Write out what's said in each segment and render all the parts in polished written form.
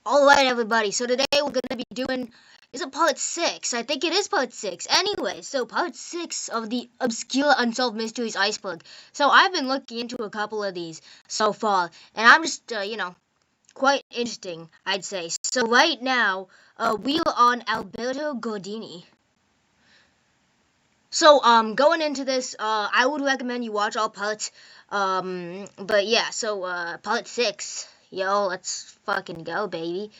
Alright, everybody, so today we're going to be doing, is it part 6? I think it is part 6. Anyway, so part 6 of the obscure Unsolved Mysteries Iceberg. So I've been looking into a couple of these so far, and I'm just, quite interesting, I'd say. So right now, we are on Alberto Gordini. So, going into this, I would recommend you watch all parts, but yeah, so, part 6. Yo, let's fucking go, baby.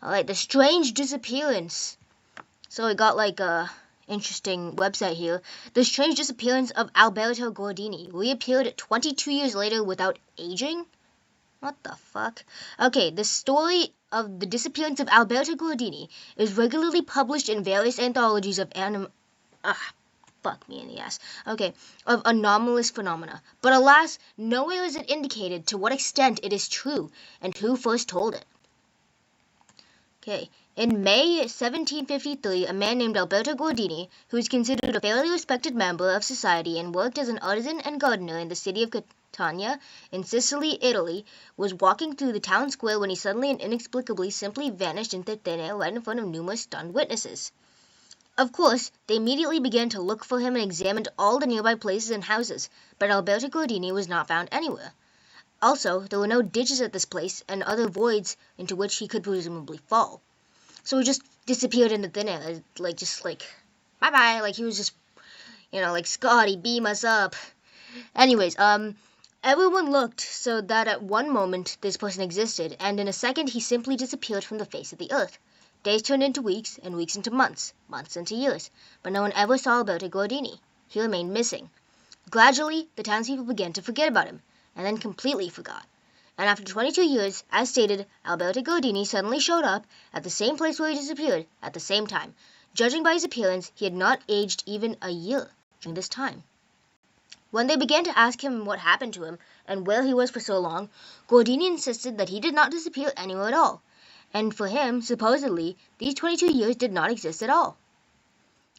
Alright, the strange disappearance. So we got like a interesting website here. The strange disappearance of Alberto Gordini reappeared 22 years later without aging? What the fuck? Okay, the story of the disappearance of Alberto Gordini is regularly published in various anthologies of fuck me in the ass. Okay, of anomalous phenomena. But alas, nowhere is it indicated to what extent it is true and who first told it. Okay, in May 1753, a man named Alberto Gordini, who is considered a fairly respected member of society and worked as an artisan and gardener in the city of Catania in Sicily, Italy, was walking through the town square when he suddenly and inexplicably simply vanished into thin air right in front of numerous stunned witnesses. Of course, they immediately began to look for him and examined all the nearby places and houses, but Alberto Gordini was not found anywhere. Also, there were no ditches at this place and other voids into which he could presumably fall. So he just disappeared into thin air, bye-bye, like he was just, like, Scotty, beam us up. Anyways, everyone looked so that at one moment this person existed, and in a second he simply disappeared from the face of the earth. Days turned into weeks, and weeks into months, months into years, but no one ever saw Alberto Gordini. He remained missing. Gradually, the townspeople began to forget about him, and then completely forgot. And after 22 years, as stated, Alberto Gordini suddenly showed up at the same place where he disappeared at the same time. Judging by his appearance, he had not aged even a year during this time. When they began to ask him what happened to him and where he was for so long, Gordini insisted that he did not disappear anywhere at all. And for him, supposedly, these 22 years did not exist at all.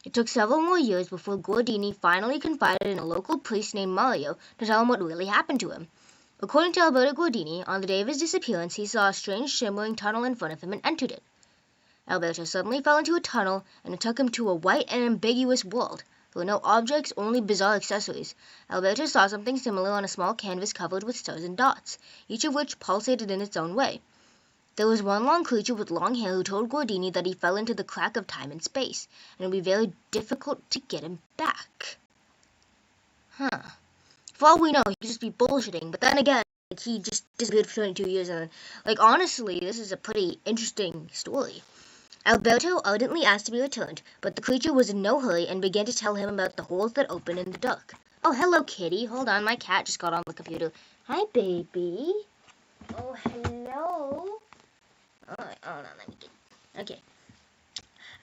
It took several more years before Gordini finally confided in a local priest named Mario to tell him what really happened to him. According to Alberto Gordini, on the day of his disappearance, he saw a strange shimmering tunnel in front of him and entered it. Alberto suddenly fell into a tunnel, and it took him to a white and ambiguous world. There were no objects, only bizarre accessories. Alberto saw something similar on a small canvas covered with stars and dots, each of which pulsated in its own way. There was one long creature with long hair who told Gordini that he fell into the crack of time and space, and it would be very difficult to get him back. For all we know, he could just be bullshitting, but then again, he just disappeared for 22 years, and, honestly, this is a pretty interesting story. Alberto ardently asked to be returned, but the creature was in no hurry and began to tell him about the holes that open in the dark. Oh, hello, kitty. Hold on, my cat just got on the computer. Hi, baby. Oh, hello. Hold on, let me get... Okay.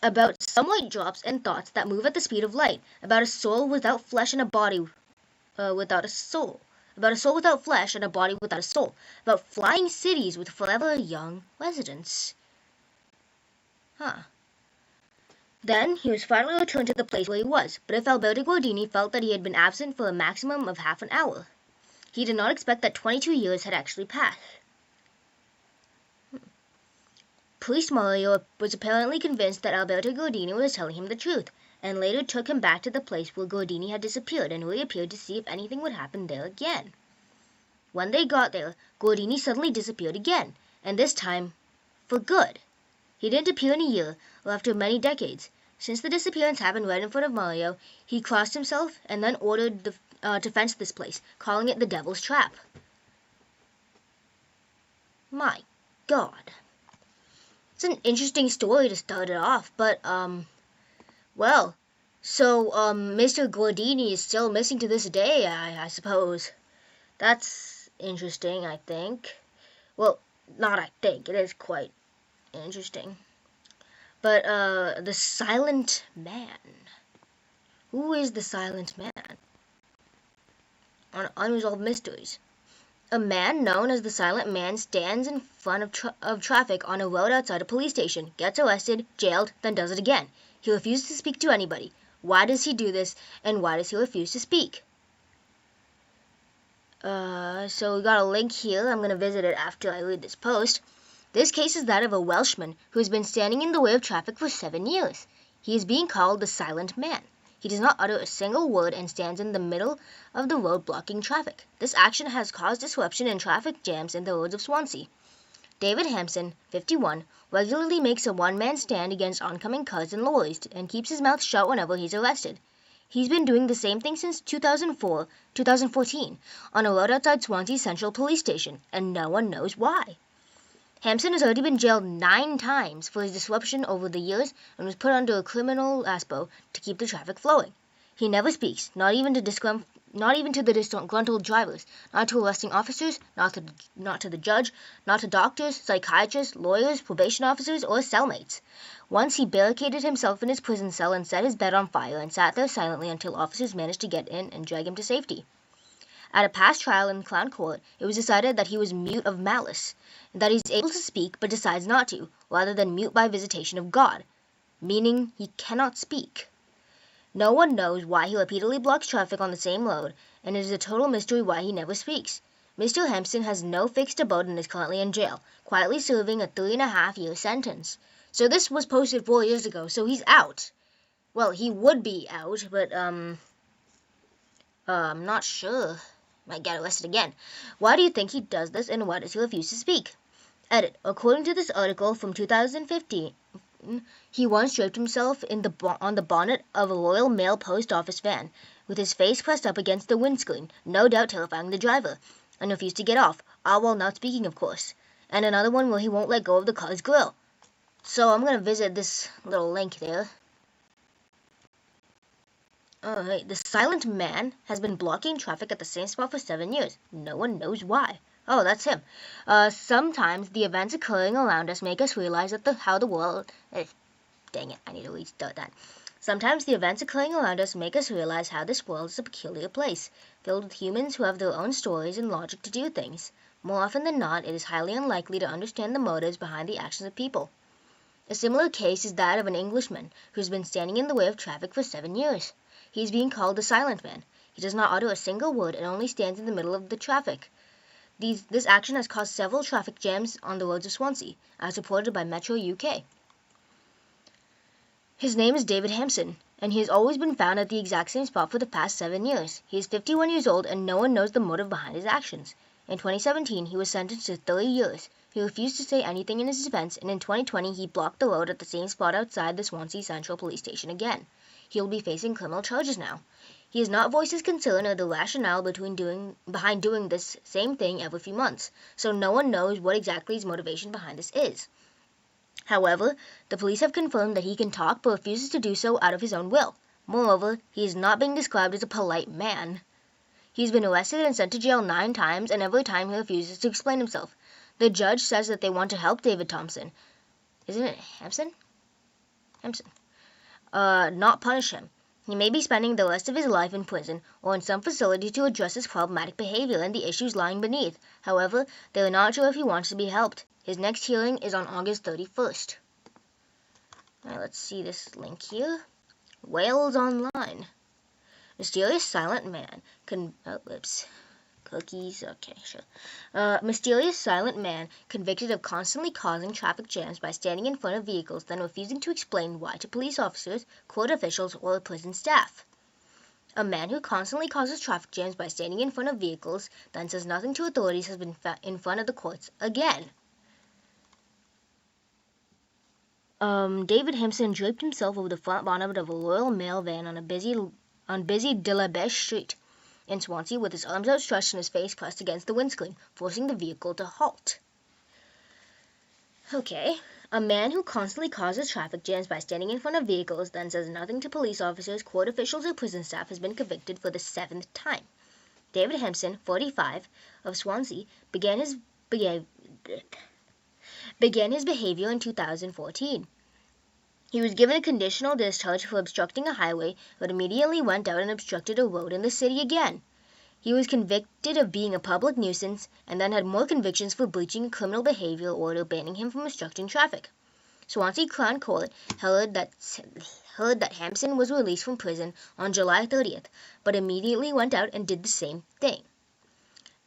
About some white drops and thoughts that move at the speed of light. About a soul without flesh and a body without a soul. About a soul without flesh and a body without a soul. About flying cities with forever young residents. Then he was finally returned to the place where he was, but if Alberto Gordini felt that he had been absent for a maximum of half an hour. He did not expect that 22 years had actually passed. Priest Mario was apparently convinced that Alberto Gordini was telling him the truth, and later took him back to the place where Gordini had disappeared and reappeared to see if anything would happen there again. When they got there, Gordini suddenly disappeared again, and this time for good. He didn't appear in a year, or after many decades. Since the disappearance happened right in front of Mario, he crossed himself and then ordered to fence this place, calling it the Devil's Trap. My God. It's an interesting story to start it off, but, well, so, Mr. Gordini is still missing to this day, I suppose. That's interesting, I think. Well, not I think, it is quite interesting. But, the Silent Man. Who is the Silent Man? On Unsolved Mysteries. A man known as the Silent Man stands in front of traffic on a road outside a police station, gets arrested, jailed, then does it again. He refuses to speak to anybody. Why does he do this, and why does he refuse to speak? So we got a link here. I'm going to visit it after I read this post. This case is that of a Welshman who has been standing in the way of traffic for 7 years. He is being called the Silent Man. He does not utter a single word and stands in the middle of the road blocking traffic. This action has caused disruption and traffic jams in the roads of Swansea. David Hampson, 51, regularly makes a one-man stand against oncoming cars and lorries and keeps his mouth shut whenever he's arrested. He's been doing the same thing since 2014 on a road outside Swansea Central Police Station, and no one knows why. Hampson has already been jailed 9 times for his disruption over the years and was put under a criminal ASPO to keep the traffic flowing. He never speaks, not even to the disgruntled drivers, not to arresting officers, not to the judge, not to doctors, psychiatrists, lawyers, probation officers, or cellmates. Once he barricaded himself in his prison cell and set his bed on fire and sat there silently until officers managed to get in and drag him to safety. At a past trial in Crown Court, it was decided that he was mute of malice, that he's able to speak but decides not to, rather than mute by visitation of God, meaning he cannot speak. No one knows why he repeatedly blocks traffic on the same road, and it is a total mystery why he never speaks. Mr. Hampson has no fixed abode and is currently in jail, quietly serving a 3.5-year sentence. So this was posted 4 years ago, so he's out. Well, he would be out, but, I'm not sure. Might get arrested again. Why do you think he does this, and why does he refuse to speak? Edit. According to this article from 2015, he once draped himself on the bonnet of a Royal Mail post office van, with his face pressed up against the windscreen, no doubt terrifying the driver, and refused to get off, all while not speaking, of course. And another one where he won't let go of the car's grill. So I'm going to visit this little link there. Alright, the Silent Man has been blocking traffic at the same spot for 7 years. No one knows why. Oh, that's him. Sometimes the events occurring around us make us realize that how the world... dang it, I need to restart that. Sometimes the events occurring around us make us realize how this world is a peculiar place, filled with humans who have their own stories and logic to do things. More often than not, it is highly unlikely to understand the motives behind the actions of people. A similar case is that of an Englishman who has been standing in the way of traffic for 7 years. He is being called the Silent Man. He does not utter a single word and only stands in the middle of the traffic. This action has caused several traffic jams on the roads of Swansea, as reported by Metro UK. His name is David Hampson, and he has always been found at the exact same spot for the past 7 years. He is 51 years old, and no one knows the motive behind his actions. In 2017, he was sentenced to 30 years. He refused to say anything in his defense, and in 2020, he blocked the road at the same spot outside the Swansea Central Police Station again. He will be facing criminal charges now. He has not voiced his concern or the rationale behind doing this same thing every few months, so no one knows what exactly his motivation behind this is. However, the police have confirmed that he can talk but refuses to do so out of his own will. Moreover, he is not being described as a polite man. He's been arrested and sent to jail 9 times, and every time he refuses to explain himself. The judge says that they want to help David Thompson. Isn't it Hampson? Hampson. Not punish him. He may be spending the rest of his life in prison or in some facility to address his problematic behavior and the issues lying beneath. However, they are not sure if he wants to be helped. His next hearing is on August 31st. Now let's see this link here. Wales Online. Mysterious Silent Man. Cookies. Okay, sure. Mysterious Silent Man convicted of constantly causing traffic jams by standing in front of vehicles, then refusing to explain why to police officers, court officials, or prison staff. A man who constantly causes traffic jams by standing in front of vehicles, then says nothing to authorities, has been in front of the courts again. David Hampson draped himself over the front bonnet of a Royal Mail van on busy Dillabesh Street in Swansea with his arms outstretched and his face pressed against the windscreen, forcing the vehicle to halt. Okay. A man who constantly causes traffic jams by standing in front of vehicles, then says nothing to police officers, court officials, or prison staff, has been convicted for the 7th time. David Hampson, 45, of Swansea, began his behavior in 2014. He was given a conditional discharge for obstructing a highway, but immediately went out and obstructed a road in the city again. He was convicted of being a public nuisance, and then had more convictions for breaching a criminal behavior order banning him from obstructing traffic. Swansea Crown Court heard that Hampson was released from prison on July 30th, but immediately went out and did the same thing.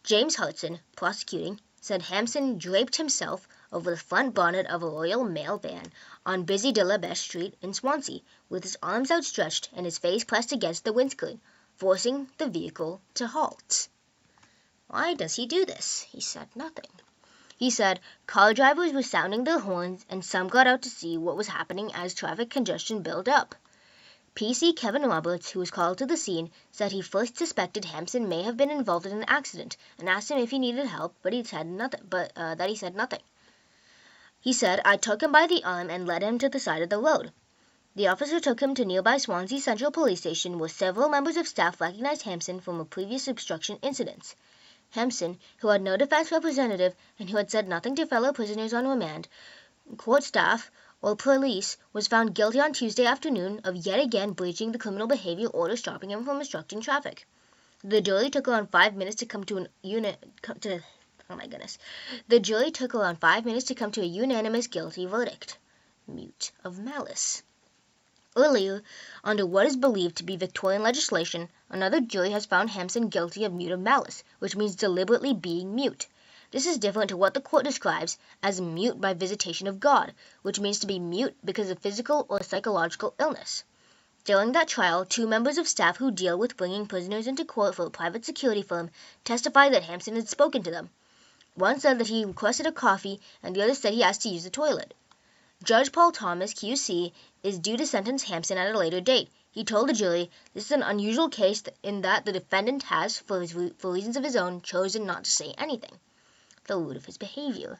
James Hudson, prosecuting, said Hampson draped himself over the front bonnet of a Royal Mail van on busy De La Beche Street in Swansea, with his arms outstretched and his face pressed against the windscreen, forcing the vehicle to halt. Why does he do this? He said nothing. He said car drivers were sounding their horns and some got out to see what was happening as traffic congestion built up. PC Kevin Roberts, who was called to the scene, said he first suspected Hampson may have been involved in an accident and asked him if he needed help, but he said nothing. He said, "I took him by the arm and led him to the side of the road." The officer took him to nearby Swansea Central Police Station, where several members of staff recognized Hampson from a previous obstruction incident. Hampson, who had no defense representative and who had said nothing to fellow prisoners on remand, court staff, or police, was found guilty on Tuesday afternoon of yet again breaching the criminal behavior order stopping him from obstructing traffic. The jury took around 5 minutes to come to a unanimous guilty verdict. Mute of malice. Earlier, under what is believed to be Victorian legislation, another jury has found Hampson guilty of mute of malice, which means deliberately being mute. This is different to what the court describes as mute by visitation of God, which means to be mute because of physical or psychological illness. During that trial, 2 members of staff who deal with bringing prisoners into court for a private security firm testified that Hampson had spoken to them. One said that he requested a coffee, and the other said he asked to use the toilet. Judge Paul Thomas, QC, is due to sentence Hampson at a later date. He told the jury, "This is an unusual case in that the defendant has, for reasons of his own, chosen not to say anything." The root of his behavior.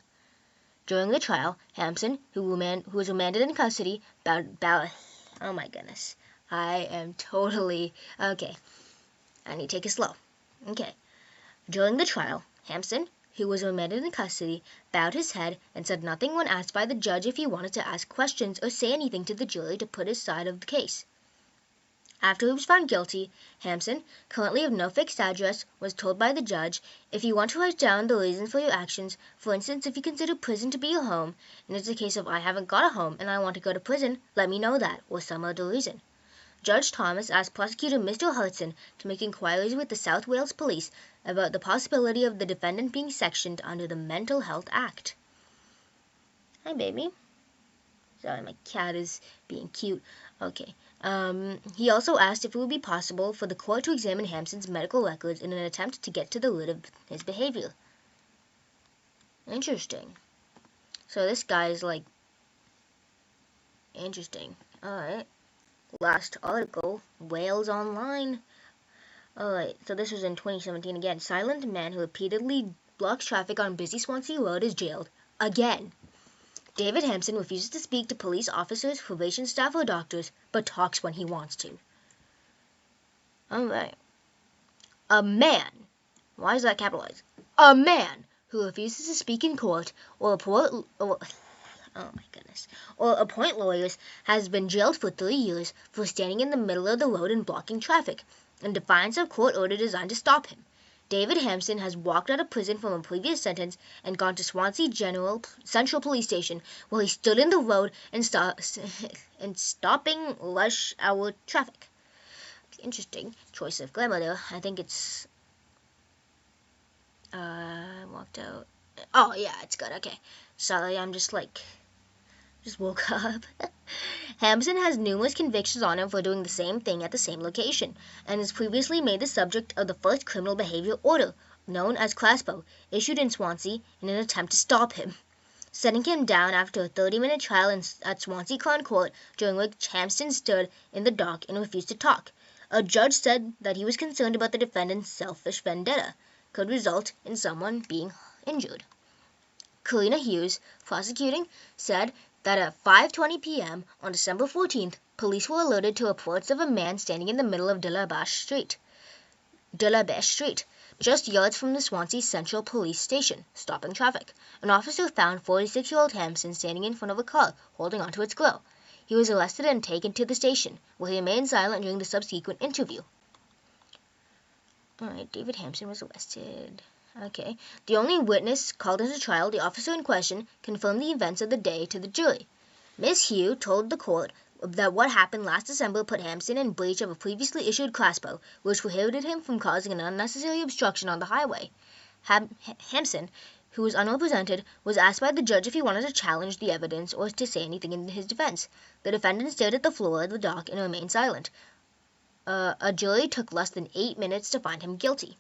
During the trial, Hampson, who was remanded in custody, oh my goodness. I am totally... Okay. I need to take it slow. Okay. During the trial, Hampson, who was remanded in custody, bowed his head and said nothing when asked by the judge if he wanted to ask questions or say anything to the jury to put his side of the case. After he was found guilty, Hampson, currently of no fixed address, was told by the judge, "If you want to write down the reasons for your actions, for instance, if you consider prison to be your home, and it's a case of I haven't got a home and I want to go to prison, let me know that, or some other reason." Judge Thomas asked Prosecutor Mr. Hudson to make inquiries with the South Wales Police about the possibility of the defendant being sectioned under the Mental Health Act. Hi, baby. Sorry, my cat is being cute. Okay. He also asked if it would be possible for the court to examine Hampson's medical records in an attempt to get to the root of his behavior. Interesting. So this guy is like... Interesting. Alright. Last article. Wales Online. Alright, so this was in 2017 again. Silent man who repeatedly blocks traffic on busy Swansea Road is jailed. Again. David Hampson refuses to speak to police officers, probation staff, or doctors, but talks when he wants to. Alright. A man. Why is that capitalized? A man who refuses to speak in court or appoint lawyers has been jailed for 3 years for standing in the middle of the road and blocking traffic, in defiance of court order designed to stop him. David Hampson has walked out of prison from a previous sentence and gone to Swansea Central Police Station, where he stood in the road and stopping rush hour traffic. Interesting choice of grammar there. I think it's... walked out... Oh, yeah, it's good. Okay. Sorry, I'm just woke up. Hampson has numerous convictions on him for doing the same thing at the same location, and has previously made the subject of the first criminal behavior order, known as CRASPO, issued in Swansea in an attempt to stop him, setting him down after a 30-minute trial at Swansea Crown Court, during which Hampson stood in the dock and refused to talk. A judge said that he was concerned about the defendant's selfish vendetta could result in someone being injured. Karina Hughes, prosecuting, said that at 5:20 p.m. on December 14th, police were alerted to reports of a man standing in the middle of De La Beche Street, just yards from the Swansea Central Police Station, stopping traffic. An officer found 46-year-old Hampson standing in front of a car, holding onto its grill. He was arrested and taken to the station, where he remained silent during the subsequent interview. Alright, David Hampson was arrested. Okay. The only witness called into trial, the officer in question, confirmed the events of the day to the jury. Ms. Hugh told the court that what happened last December put Hampson in breach of a previously issued CRASPO, which prohibited him from causing an unnecessary obstruction on the highway. Hampson, who was unrepresented, was asked by the judge if he wanted to challenge the evidence or to say anything in his defense. The defendant stared at the floor of the dock and remained silent. A jury took less than 8 minutes to find him guilty.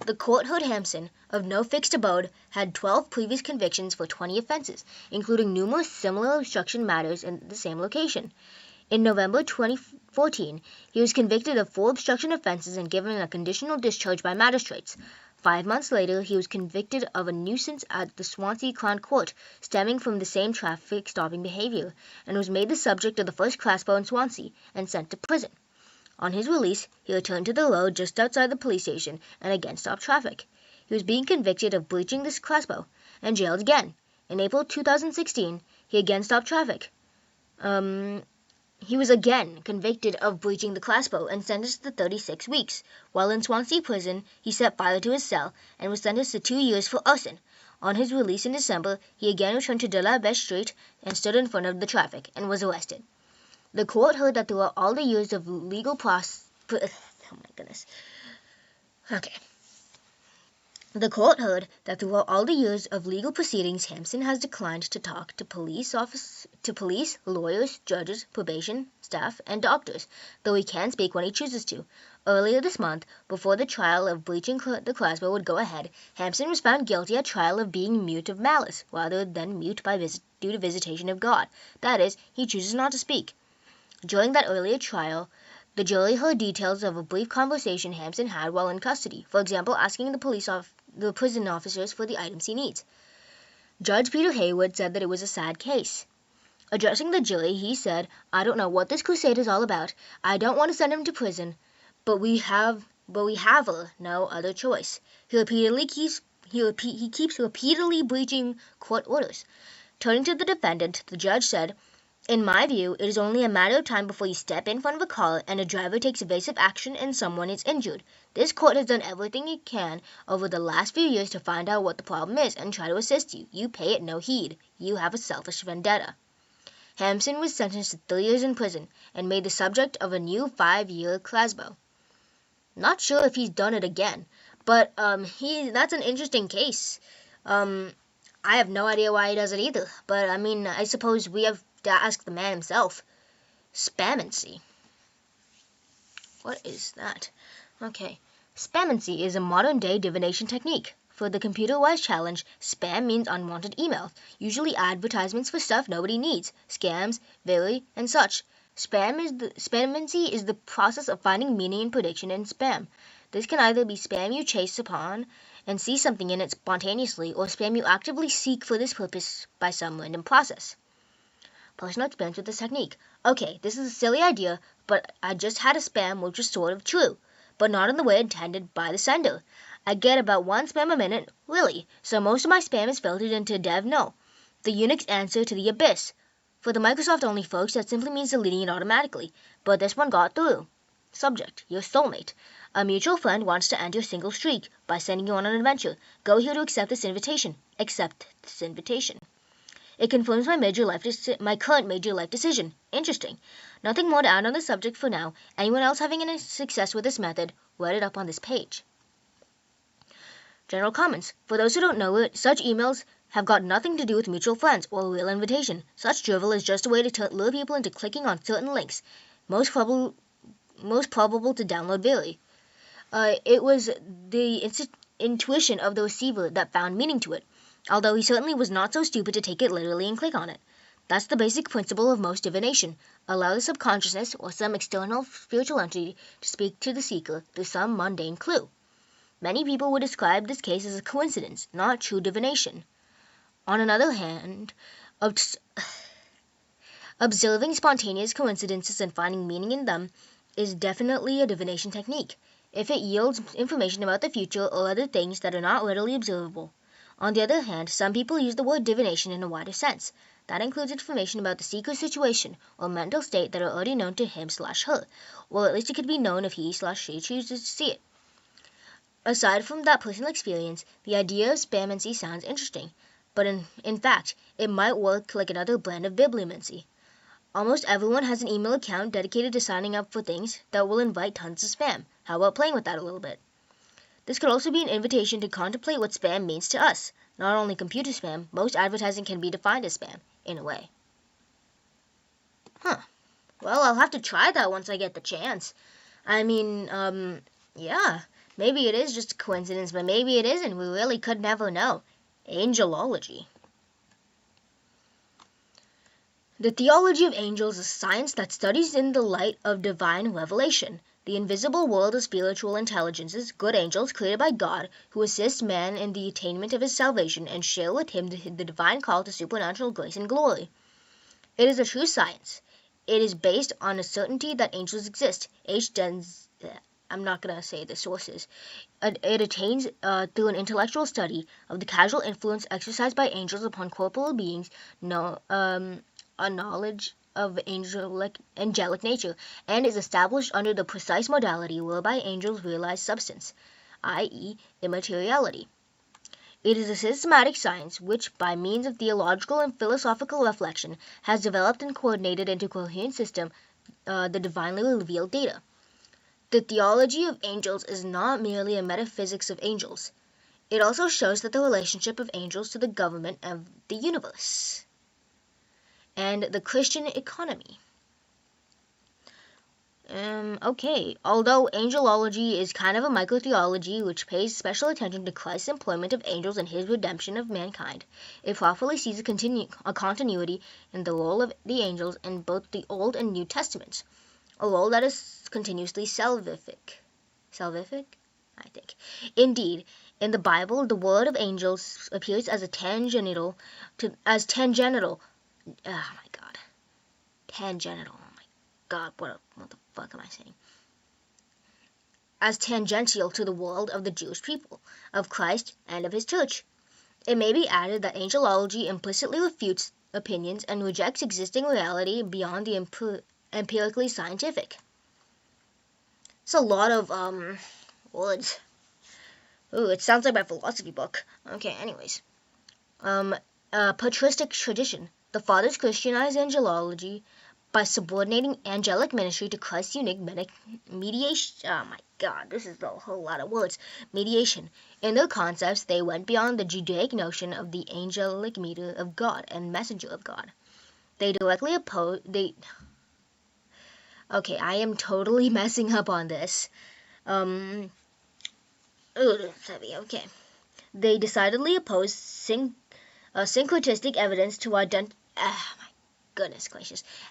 The court heard Hampson, of no fixed abode, had 12 previous convictions for 20 offenses, including numerous similar obstruction matters in the same location. In November 2014, he was convicted of 4 obstruction offenses and given a conditional discharge by magistrates. 5 months later, he was convicted of a nuisance at the Swansea Crown Court, stemming from the same traffic stopping behavior, and was made the subject of the first crossbow in Swansea and sent to prison. On his release, he returned to the road just outside the police station and again stopped traffic. He was being convicted of breaching this crossbow and jailed again. In April 2016, he again stopped traffic. He was again convicted of breaching the crossbow and sentenced to 36 weeks. While in Swansea prison, he set fire to his cell and was sentenced to 2 years for arson. On his release in December, he again returned to De La Beche Street and stood in front of the traffic and was arrested. The court heard that throughout all the years of legal The court heard that throughout all the years of legal proceedings, Hampson has declined to talk to police, lawyers, judges, probation, staff, and doctors, though he can speak when he chooses to. Earlier this month, before the trial of breaching the crossbow would go ahead, Hampson was found guilty at trial of being mute of malice, rather than mute due to visitation of God. That is, he chooses not to speak. During that earlier trial, the jury heard details of a brief conversation Hampson had while in custody, for example, asking the prison officers for the items he needs. Judge Peter Hayward said that it was a sad case. Addressing the jury, he said, "I don't know what this crusade is all about. I don't want to send him to prison, but we have no other choice. He keeps repeatedly breaching court orders." Turning to the defendant, the judge said, "In my view, it is only a matter of time before you step in front of a car and a driver takes evasive action and someone is injured. This court has done everything it can over the last few years to find out what the problem is and try to assist you. You pay it no heed. You have a selfish vendetta." Hampson was sentenced to 3 years in prison and made the subject of a new 5-year crossbow. Not sure if he's done it again, but that's an interesting case. I have no idea why he does it either, but I suppose we have to ask the man himself. Spamancy. What is that? Okay. Spamancy is a modern-day divination technique. For the computer-wise challenge, spam means unwanted emails, usually advertisements for stuff nobody needs, scams, very, and such. Spamancy is the process of finding meaning and prediction in spam. This can either be spam you chase upon and see something in it spontaneously, or spam you actively seek for this purpose by some random process. Personal experience with this technique. Okay, this is a silly idea, but I just had a spam which was sort of true, but not in the way intended by the sender. I get about 1 spam a minute, really, so most of my spam is filtered into dev no, the Unix answer to the abyss. For the Microsoft-only folks, that simply means deleting it automatically, but this one got through. Subject, your soulmate. A mutual friend wants to end your single streak by sending you on an adventure. Go here to accept this invitation. Accept this invitation. It confirms my current major life decision. Interesting. Nothing more to add on the subject for now. Anyone else having any success with this method, write it up on this page. General comments. For those who don't know it, such emails have got nothing to do with mutual friends or a real invitation. Such drivel is just a way to lure people into clicking on certain links, most probable to download very. It was the intuition of the receiver that found meaning to it, although he certainly was not so stupid to take it literally and click on it. That's the basic principle of most divination. Allow the subconsciousness or some external spiritual entity to speak to the seeker through some mundane clue. Many people would describe this case as a coincidence, not true divination. On another hand, observing spontaneous coincidences and finding meaning in them is definitely a divination technique, if it yields information about the future or other things that are not readily observable. On the other hand, some people use the word divination in a wider sense. That includes information about the seeker's situation or mental state that are already known to him/her, or at least it could be known if he/she chooses to see it. Aside from that personal experience, the idea of spamancy sounds interesting, but in fact, it might work like another brand of bibliomancy. Almost everyone has an email account dedicated to signing up for things that will invite tons of spam. How about playing with that a little bit? This could also be an invitation to contemplate what spam means to us. Not only computer spam, most advertising can be defined as spam, in a way. Huh. Well, I'll have to try that once I get the chance. I mean, yeah. Maybe it is just a coincidence, but maybe it isn't. We really could never know. Angelology. The theology of angels is science that studies in the light of divine revelation the invisible world of spiritual intelligences, good angels created by God, who assist man in the attainment of his salvation and share with him the divine call to supernatural grace and glory. It is a true science. It is based on a certainty that angels exist. I'm not going to say the sources. It attains through an intellectual study of the causal influence exercised by angels upon corporeal beings, a knowledge of angelic nature, and is established under the precise modality whereby angels realize substance, i.e., immateriality. It is a systematic science which, by means of theological and philosophical reflection, has developed and coordinated into a coherent system the divinely revealed data. The theology of angels is not merely a metaphysics of angels. It also shows that the relationship of angels to the government of the universe and the Christian economy. Okay, although angelology is kind of a microtheology which pays special attention to Christ's employment of angels and his redemption of mankind, it properly sees a continuity in the role of the angels in both the Old and New Testaments, a role that is continuously salvific. Salvific? I think. Indeed, in the Bible, the word of angels appears as tangential. Oh my God. Tangential. Oh my God, what the fuck am I saying? As tangential to the world of the Jewish people, of Christ, and of his church. It may be added that angelology implicitly refutes opinions and rejects existing reality beyond the empirically scientific. It's a lot of, words. Ooh, it sounds like my philosophy book. Okay, anyways. Patristic tradition. The fathers Christianized angelology by subordinating angelic ministry to Christ's unique mediation. Oh my God, this is a whole lot of words. Mediation. In their concepts, they went beyond the Judaic notion of the angelic meter of God and messenger of God. They directly oppose. Okay, I am totally messing up on this. Ooh, it's heavy. Okay. They decidedly oppose syncretistic evidence to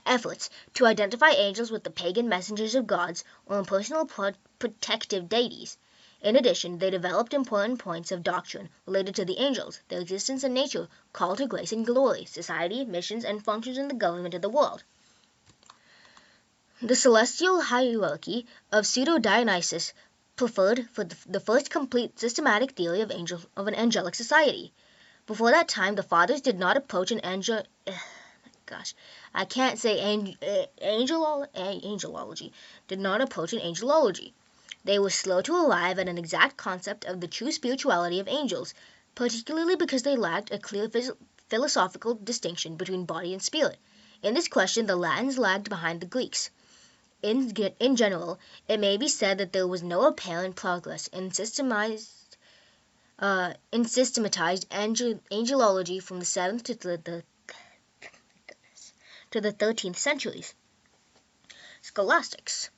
efforts to identify angels with the pagan messengers of gods or impersonal protective deities. In addition, they developed important points of doctrine related to the angels, their existence and nature, call to grace and glory, society, missions, and functions in the government of the world. The celestial hierarchy of Pseudo-Dionysius preferred for the first complete systematic theory of an angelic society. Before that time, the fathers did not approach angelology. Did not approach an angelology. They were slow to arrive at an exact concept of the true spirituality of angels, particularly because they lacked a clear philosophical distinction between body and spirit. In this question, the Latins lagged behind the Greeks. In general, it may be said that there was no apparent progress in systematized angelology from the 7th to the 13th centuries. Scholastics.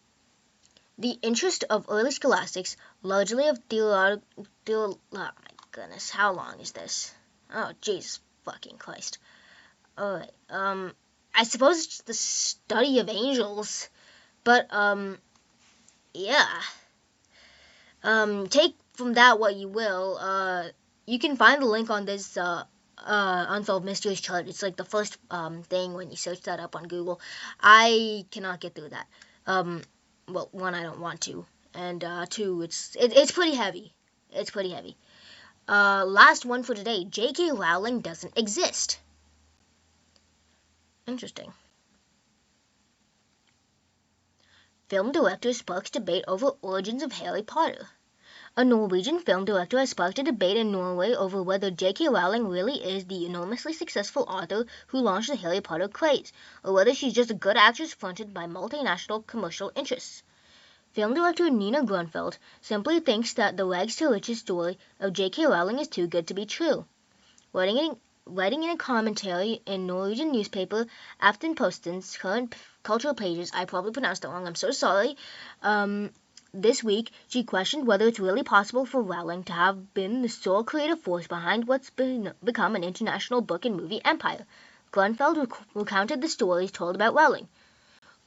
The interest of early scholastics, largely of oh my goodness, how long is this? Oh, Jesus fucking Christ. Alright, I suppose it's the study of angels, but, yeah. Take from that what you will. You can find the link on this, Unsolved Mysteries chart. It's like the first, thing when you search that up on Google. I cannot get through that. Well, one, I don't want to, and, two, it's pretty heavy. It's pretty heavy. Last one for today. J.K. Rowling doesn't exist. Interesting. Film director sparks debate over origins of Harry Potter. A Norwegian film director has sparked a debate in Norway over whether J.K. Rowling really is the enormously successful author who launched the Harry Potter craze, or whether she's just a good actress fronted by multinational commercial interests. Film director Nina Grunfeld simply thinks that the rags to riches story of J.K. Rowling is too good to be true. Writing in a commentary in Norwegian newspaper Aftenposten's current cultural pages, I probably pronounced that wrong, I'm so sorry, this week, she questioned whether it's really possible for Rowling to have been the sole creative force behind what's become an international book and movie empire. Grunfeld recounted the stories told about Rowling,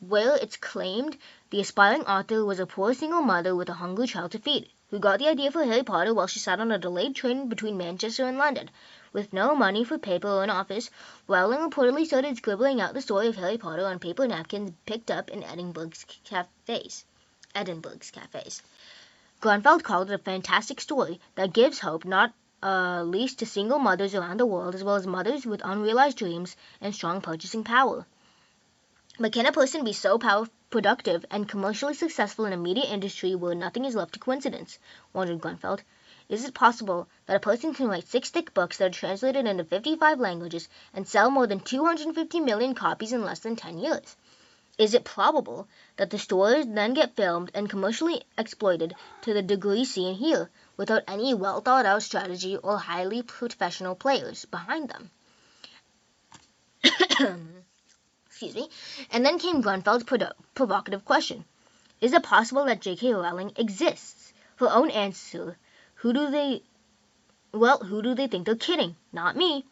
where it's claimed the aspiring author was a poor single mother with a hungry child to feed, who got the idea for Harry Potter while she sat on a delayed train between Manchester and London. With no money for paper or an office, Rowling reportedly started scribbling out the story of Harry Potter on paper napkins picked up in Edinburgh's cafes. Grunfeld called it a fantastic story that gives hope not least to single mothers around the world, as well as mothers with unrealized dreams and strong purchasing power. But can a person be so productive and commercially successful in a media industry where nothing is left to coincidence? Wondered Grunfeld. Is it possible that a person can write 6 thick books that are translated into 55 languages and sell more than 250 million copies in less than 10 years? Is it probable that the stories then get filmed and commercially exploited to the degree seen here, without any well-thought-out strategy or highly professional players behind them? Excuse me. And then came Grunfeld's provocative question. Is it possible that J.K. Rowling exists? Her own answer. Who do they think they're kidding? Not me.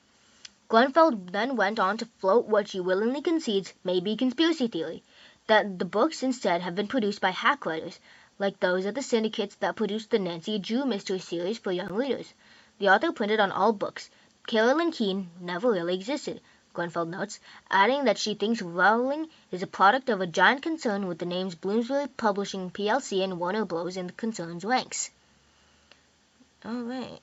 Grunfeld then went on to float what she willingly concedes may be conspiracy theory, that the books instead have been produced by hack writers, like those at the syndicates that produced the Nancy Drew mystery series for young readers. The author printed on all books. Carolyn Keene never really existed, Grunfeld notes, adding that she thinks Rowling is a product of a giant concern with the names Bloomsbury Publishing plc and Warner Bros. In the concern's ranks. Alright,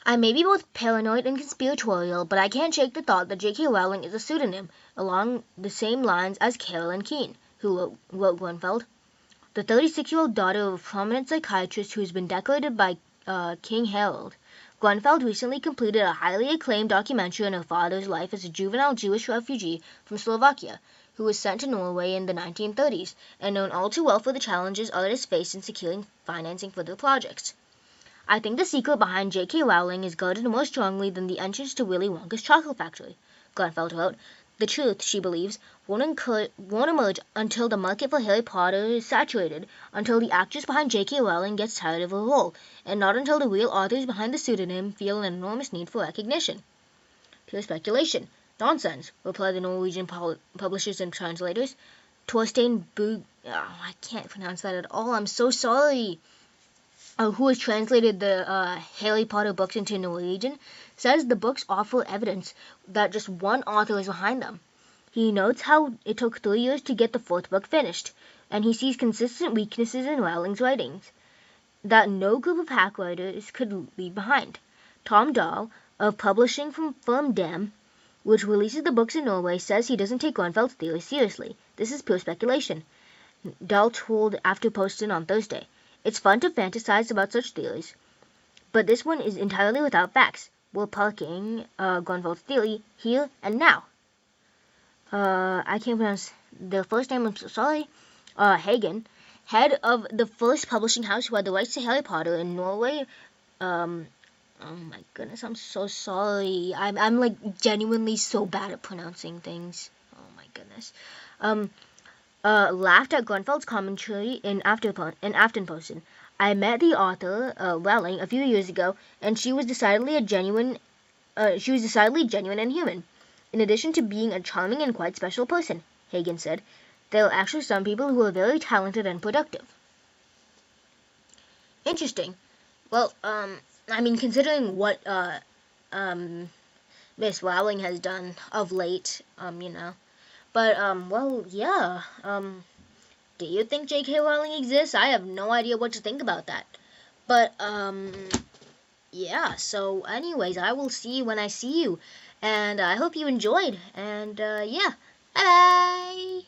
I may be both paranoid and conspiratorial, but I can't shake the thought that J.K. Rowling is a pseudonym, along the same lines as Carolyn Keene, who wrote Grunfeld. The 36-year-old daughter of a prominent psychiatrist who has been decorated by King Harold. Grunfeld recently completed a highly acclaimed documentary on her father's life as a juvenile Jewish refugee from Slovakia, who was sent to Norway in the 1930s, and known all too well for the challenges artists faced in securing financing for their projects. I think the secret behind J.K. Rowling is guarded more strongly than the entrance to Willy Wonka's chocolate factory, Grunfeld wrote. The truth, she believes, won't emerge until the market for Harry Potter is saturated, until the actress behind J.K. Rowling gets tired of her role, and not until the real authors behind the pseudonym feel an enormous need for recognition. Pure speculation. Nonsense, replied the Norwegian publishers and translators. Torstein I can't pronounce that at all, I'm so sorry. Who has translated the Harry Potter books into Norwegian, says the books offer evidence that just one author is behind them. He notes how it took 3 years to get the 4th book finished, and he sees consistent weaknesses in Rowling's writings that no group of hack writers could leave behind. Tom Dahl, of publishing firm Dam, which releases the books in Norway, says he doesn't take Grunfeld's theory seriously. This is pure speculation, Dahl told Aftenposten on Thursday. It's fun to fantasize about such theories, but this one is entirely without facts. We're parking Grunfeld's theory here and now. I can't pronounce the first name, I'm so sorry. Hagen, head of the first publishing house who had the rights to Harry Potter in Norway. Oh my goodness, I'm so sorry. I'm like genuinely so bad at pronouncing things. Oh my goodness. Laughed at Grunfeld's commentary in Aftenposten. I met the author, Rowling, a few years ago, and she was decidedly genuine and human. In addition to being a charming and quite special person, Hagen said, there are actually some people who are very talented and productive. Interesting. Well, I mean, considering what Miss Rowling has done of late, you know. But, well, yeah. Do you think J.K. Rowling exists? I have no idea what to think about that. But, yeah. So, anyways, I will see you when I see you. And I hope you enjoyed. And, yeah. Bye-bye!